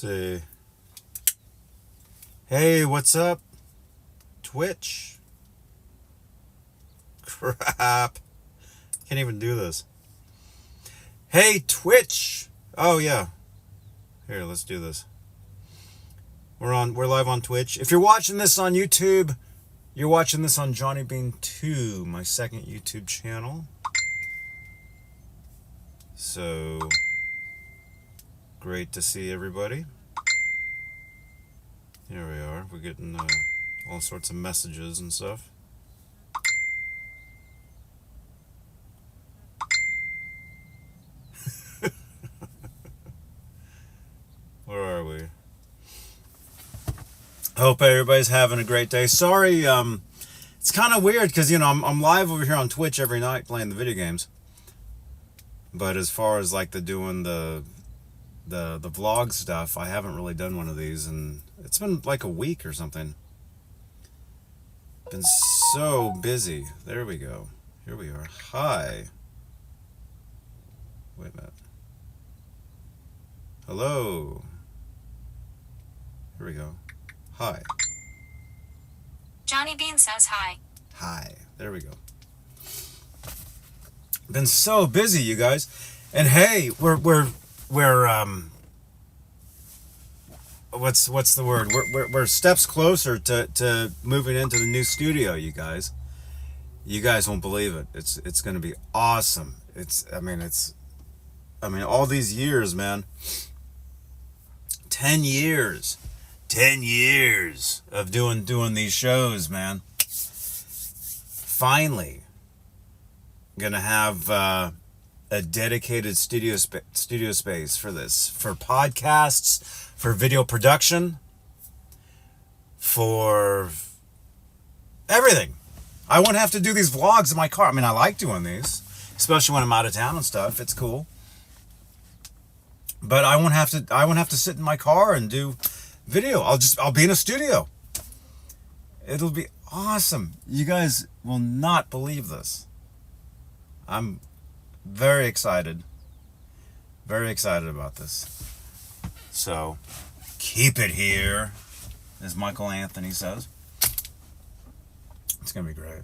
see. Hey, what's up? Twitch. Crap. Can't even do this. Hey, Twitch. Oh, yeah. Here, let's do this. We're live on Twitch. If you're watching this on YouTube, you're watching this on Johnny Beane 2, my second YouTube channel. So, great to see everybody. Here we are. We're getting all sorts of messages and stuff. Where are we? Hope everybody's having a great day. Sorry, it's kind of weird because, you know, I'm live over here on Twitch every night playing the video games. But as far as like doing the vlog stuff, I haven't really done one of these, and it's been like a week or something. Been so busy. There we go. Here we are. Hi. Wait a minute. Hello. Here we go. Hi. Johnny Beane says hi. Hi. There we go. Been so busy, you guys. And hey, we're what's the word? We're steps closer to moving into the new studio, you guys. You guys won't believe it. It's going to be awesome. I mean all these years, man. 10 years. 10 years of doing these shows, man. Finally gonna have a dedicated studio space for this, for podcasts, for video production, for everything. I won't have to do these vlogs in my car. I mean, I like doing these, especially when I'm out of town and stuff. It's cool. But I won't have to sit in my car and do video. I'll be in a studio. It'll be awesome. You guys will not believe this. I'm very excited. Very excited about this. So, keep it here, as Michael Anthony says. It's going to be great.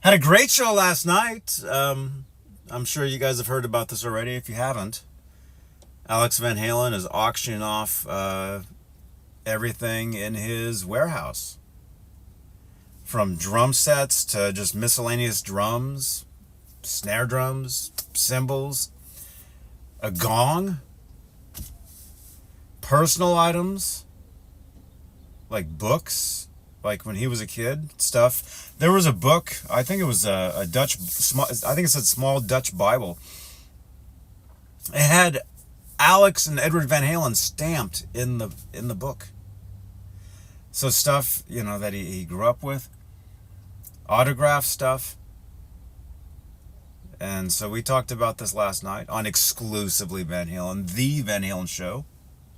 Had a great show last night. I'm sure you guys have heard about this already. If you haven't, Alex Van Halen is auctioning off everything in his warehouse. From drum sets to just miscellaneous drums, snare drums, cymbals, a gong, personal items, like books, like when he was a kid, stuff. There was a book, I think it was a Dutch, I think it said Small Dutch Bible. It had Alex and Edward Van Halen stamped in the book. So stuff, you know, that he grew up with. Autograph stuff. And so we talked about this last night on exclusively Van Halen, the Van Halen Show,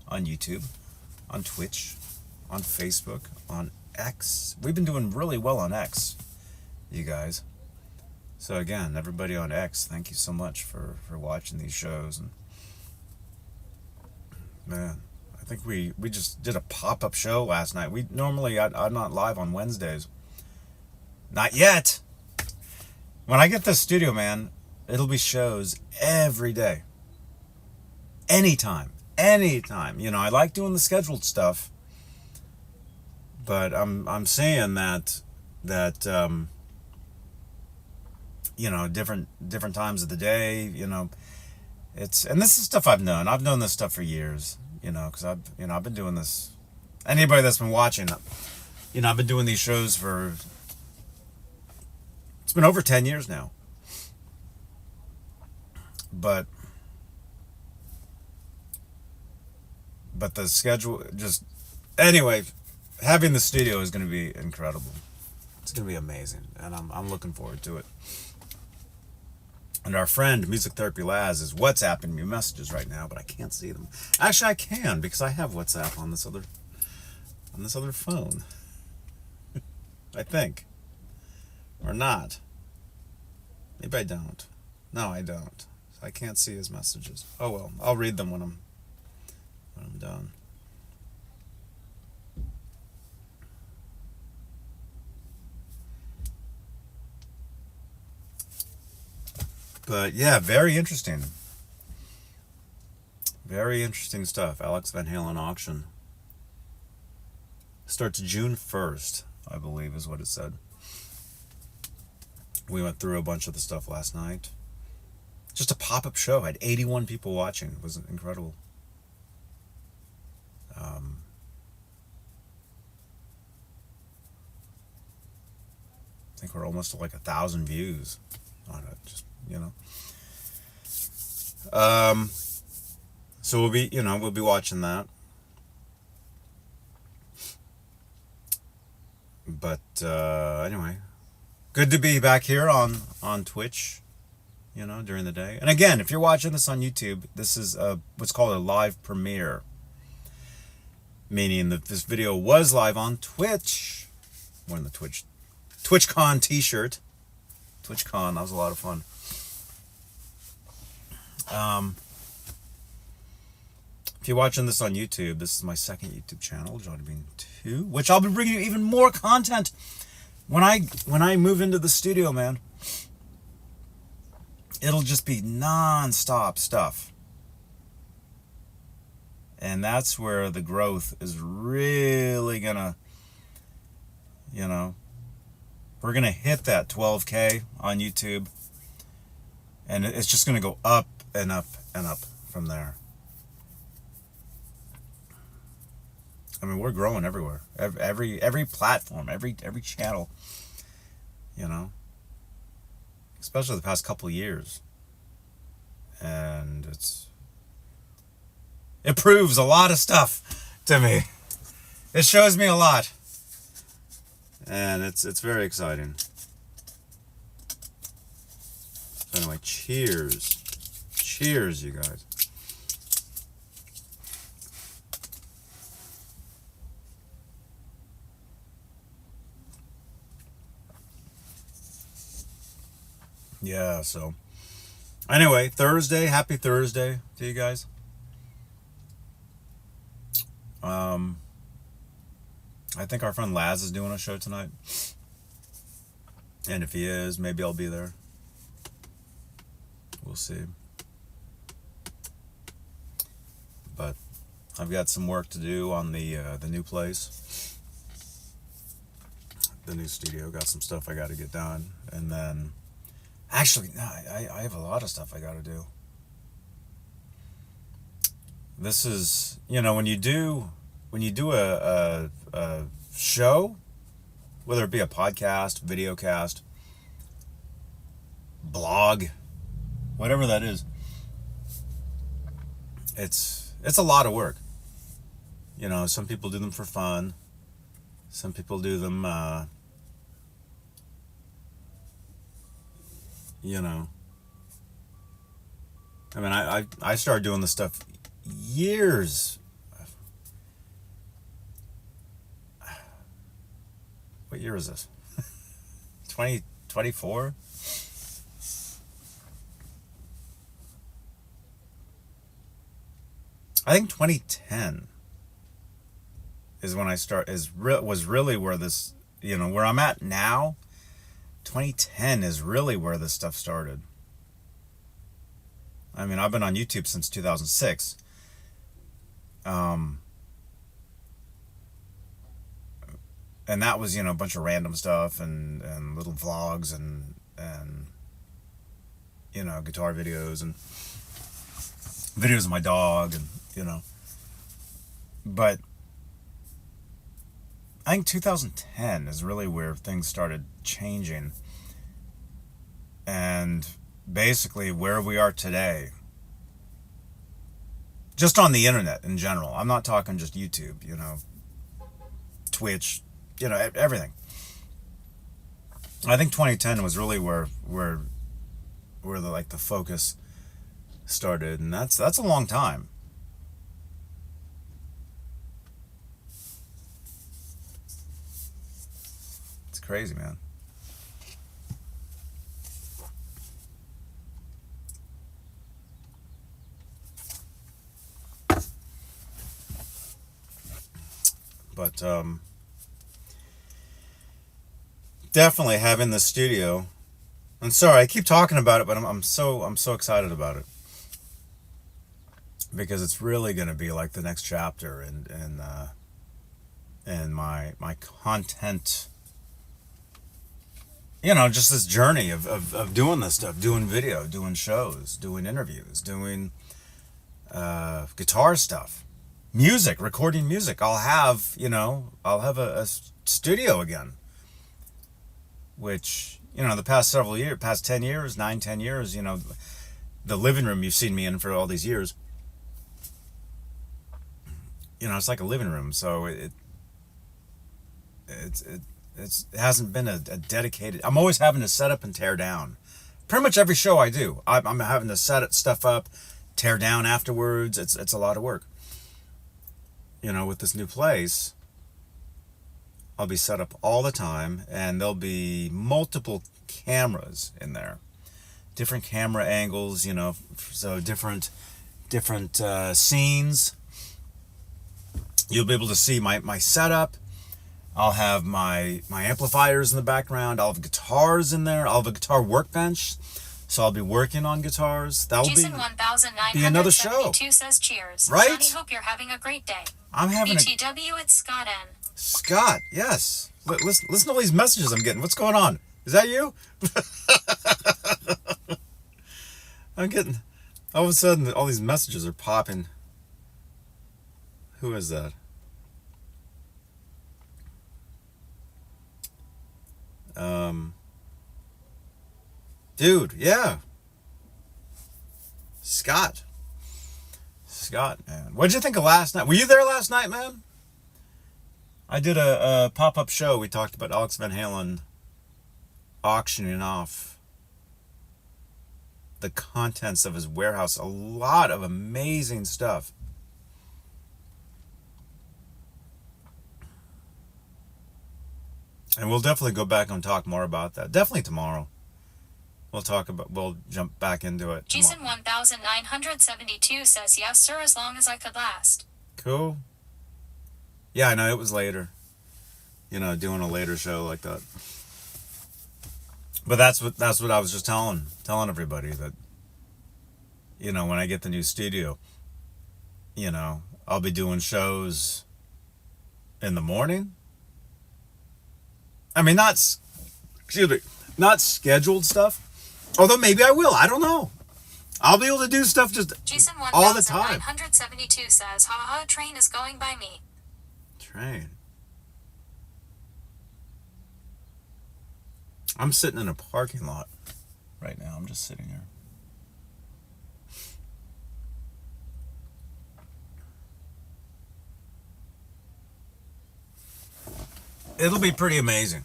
on YouTube, on Twitch, on Facebook, on X. We've been doing really well on X, you guys. So again, everybody on X, thank you so much for watching these shows. And man, I think we just did a pop-up show last night. I'm not live on Wednesdays. Not yet. When I get this studio, man, it'll be shows every day. Anytime. You know, I like doing the scheduled stuff, but I'm saying that you know, different times of the day, you know, and this is stuff I've known. I've known this stuff for years, you know, because I've been doing this. Anybody that's been watching, you know, I've been doing these shows for, it's been over 10 years now. But the schedule anyway, having the studio is going to be incredible. It's going to be amazing, and I'm looking forward to it. And our friend Music Therapy Laz is WhatsApping me messages right now, but I can't see them. Actually, I can, because I have WhatsApp on this other phone. I think. Or not. Maybe I don't. No, I don't. I can't see his messages. Oh well, I'll read them when I'm done. But yeah, very interesting. Very interesting stuff. Alex Van Halen auction. Starts June 1st, I believe is what it said. We went through a bunch of the stuff last night. Just a pop-up show. Had 81 people watching. It was incredible. I think we're almost at like 1,000 views on it. Just, so we'll be watching that. But anyway, good to be back here on Twitch, during the day. And again, if you're watching this on YouTube, this is what's called a live premiere, meaning that this video was live on Twitch. Wearing the TwitchCon t-shirt. TwitchCon, that was a lot of fun. If you're watching this on YouTube, this is my second YouTube channel, Johnny Beane 2, which I'll be bringing you even more content when I move into the studio, man. It'll just be non-stop stuff. And that's where the growth is really gonna, we're gonna hit that 12K on YouTube. And it's just gonna go up and up and up from there. I mean, we're growing everywhere. Every platform, every channel, especially the past couple of years. And it proves a lot of stuff to me. It shows me a lot. And it's very exciting. So anyway, cheers. Cheers, you guys. Yeah, so anyway, Thursday, happy Thursday to you guys. I think our friend Laz is doing a show tonight. And if he is, maybe I'll be there. We'll see. But I've got some work to do on the new place. The new studio. Got some stuff I got to get done. And then actually, no, I have a lot of stuff I got to do. This is, when you do a show, whether it be a podcast, videocast, blog, whatever that is, it's a lot of work. Some people do them for fun. Some people do them, I mean, I started doing this stuff years. What year is this? 2024? I think 2010 is when I was really where this, where I'm at now. 2010 is really where this stuff started. I mean, I've been on YouTube since 2006. And that was, a bunch of random stuff and little vlogs and guitar videos and videos of my dog and, But I think 2010 is really where things started changing. And basically where we are today. Just on the internet in general. I'm not talking just YouTube, Twitch, everything. I think 2010 was really where the focus started, and that's a long time. It's crazy, man. But definitely having the studio. I'm sorry, I keep talking about it, but I'm so excited about it because it's really going to be like the next chapter in my content. Just this journey of doing this stuff, doing video, doing shows, doing interviews, doing guitar stuff, music, recording music. I'll have a studio again, which, the past several years, past 10 years, 9, 10 years, the living room you've seen me in for all these years, it's like a living room. So it hasn't been a dedicated. I'm always having to set up and tear down. Pretty much every show I do, I'm having to set stuff up, tear down afterwards. It's a lot of work. With this new place, I'll be set up all the time, and there'll be multiple cameras in there, different camera angles. So different scenes. You'll be able to see my setup. I'll have my amplifiers in the background. I'll have guitars in there. I'll have a guitar workbench. So I'll be working on guitars. That'll be another show. Says cheers. Right? Johnny, hope you're having a great day. I'm having BTW, it's Scott N. Scott, yes. Listen to all these messages I'm getting. What's going on? Is that you? I'm getting... All of a sudden, all these messages are popping. Who is that? Dude, yeah. Scott, man. What'd you think of last night? Were you there last night, man? I did a pop-up show. We talked about Alex Van Halen auctioning off the contents of his warehouse. A lot of amazing stuff. And we'll definitely go back and talk more about that. Definitely tomorrow. We'll jump back into it. Jason 1972 says, yes, sir, as long as I could last. Cool. Yeah, I know, it was later. Doing a later show like that. But that's what I was just telling everybody, that, when I get the new studio, I'll be doing shows in the morning. I mean, not scheduled stuff. Although maybe I will. I don't know. I'll be able to do stuff just Jason all the time. 1972 says, ha, train is going by me. Train. I'm sitting in a parking lot right now. I'm just sitting here. It'll be pretty amazing.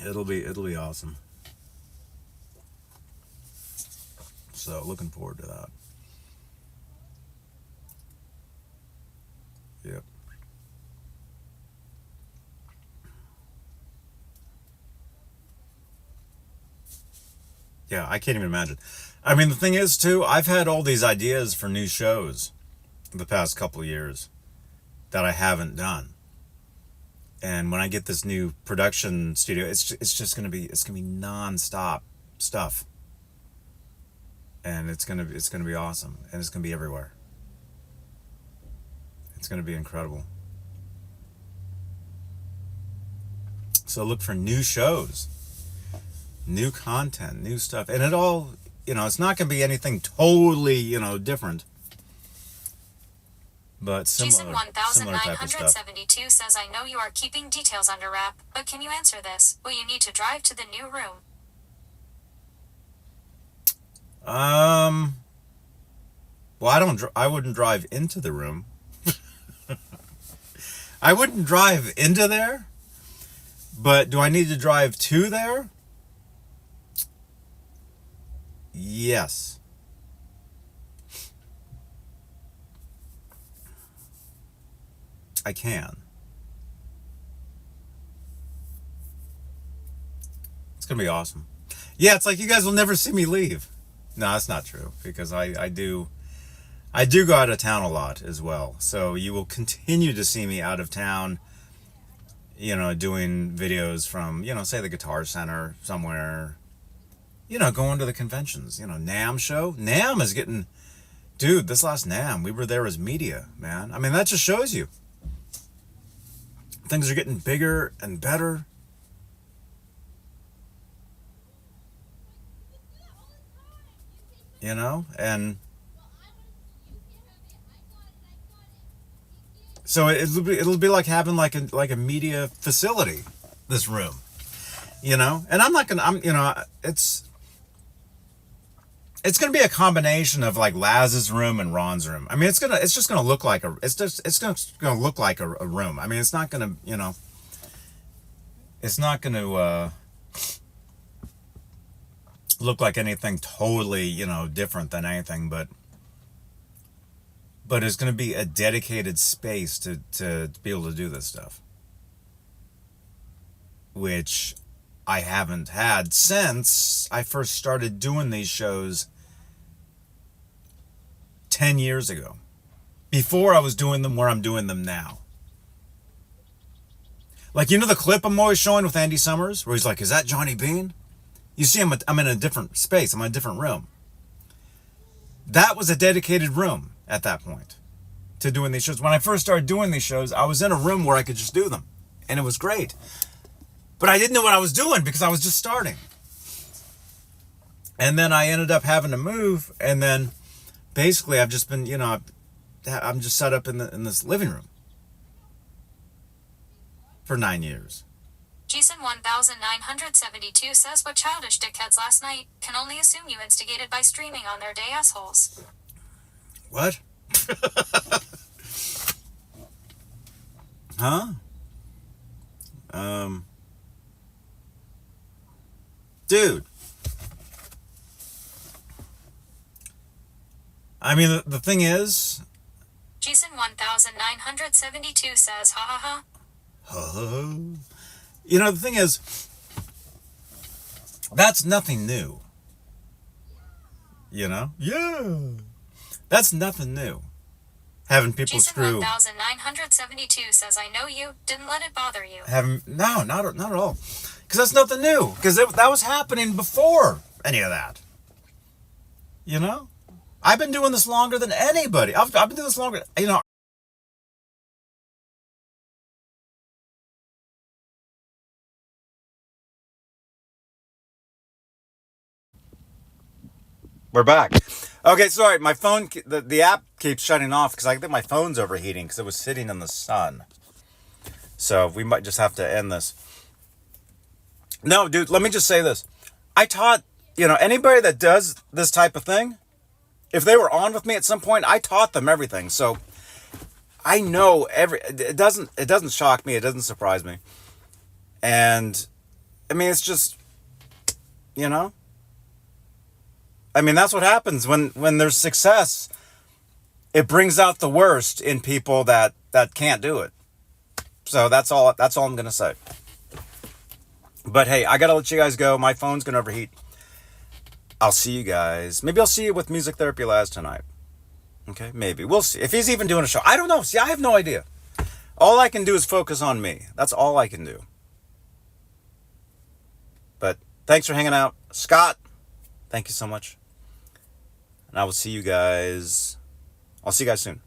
It'll be awesome. So looking forward to that. Yep. Yeah, I can't even imagine. I mean, the thing is, too, I've had all these ideas for new shows the past couple of years that I haven't done. And when I get this new production studio, it's gonna be non-stop stuff, and it's gonna be awesome, and it's gonna be everywhere. It's gonna be incredible. So look for new shows, new content, new stuff, and it all, it's not gonna be anything totally, different. But similar type of stuff. Jason 1972 says, I know you are keeping details under wrap, but can you answer this? Will you need to drive to the new room? Well, I wouldn't drive into the room. I wouldn't drive into there, but do I need to drive to there? Yes. I can. It's gonna be awesome. Yeah, it's like you guys will never see me leave. No, that's not true, because I do I do go out of town a lot as well. So you will continue to see me out of town, doing videos from, say the Guitar Center somewhere, going to the conventions, NAMM show. NAMM is getting, dude, this last NAMM, we were there as media, man. I mean, that just shows you. Things are getting bigger and better. And so it'll be like having like a media facility, this room, and it's gonna be a combination of like Laz's room and Ron's room. I mean, it's just gonna look like gonna look like a room. I mean, it's not gonna, it's not gonna look like anything totally, different than anything, but it's going to be a dedicated space to be able to do this stuff, which I haven't had since I first started doing these shows 10 years ago, before I was doing them where I'm doing them now. Like, the clip I'm always showing with Andy Summers, where he's like, is that Johnny Beane? You see, I'm in a different space. I'm in a different room. That was a dedicated room at that point to doing these shows. When I first started doing these shows, I was in a room where I could just do them, and it was great. But I didn't know what I was doing because I was just starting. And then I ended up having to move, and then basically I've just been, I'm just set up in this living room for 9 years. Jason 1972 says, what childish dickheads last night. Can only assume you instigated by streaming on their day, assholes. What? Huh? Dude. I mean, the thing is... Jason 1972 says, ha ha ha. The thing is, that's nothing new. Yeah. That's nothing new. Having people Jason screw. 1972 says, I know you. Didn't let it bother you. No, not at all. Because that's nothing new. Because that was happening before any of that. I've been doing this longer than anybody. I've been doing this longer. We're back. Okay, sorry. My phone, the app keeps shutting off because I think my phone's overheating because it was sitting in the sun. So we might just have to end this. No, dude, let me just say this. I taught, anybody that does this type of thing, if they were on with me at some point, I taught them everything. So I know it doesn't shock me. It doesn't surprise me. And I mean, it's just, I mean, that's what happens when there's success. It brings out the worst in people that can't do it. So that's all I'm going to say. But hey, I got to let you guys go. My phone's going to overheat. I'll see you guys. Maybe I'll see you with Music Therapy Laz tonight. Okay, maybe. We'll see. If he's even doing a show. I don't know. See, I have no idea. All I can do is focus on me. That's all I can do. But thanks for hanging out. Scott, thank you so much. And I will see you guys. I'll see you guys soon.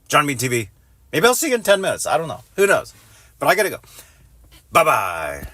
John Beane TV. Maybe I'll see you in 10 minutes. I don't know. Who knows? But I got to go. Bye-bye.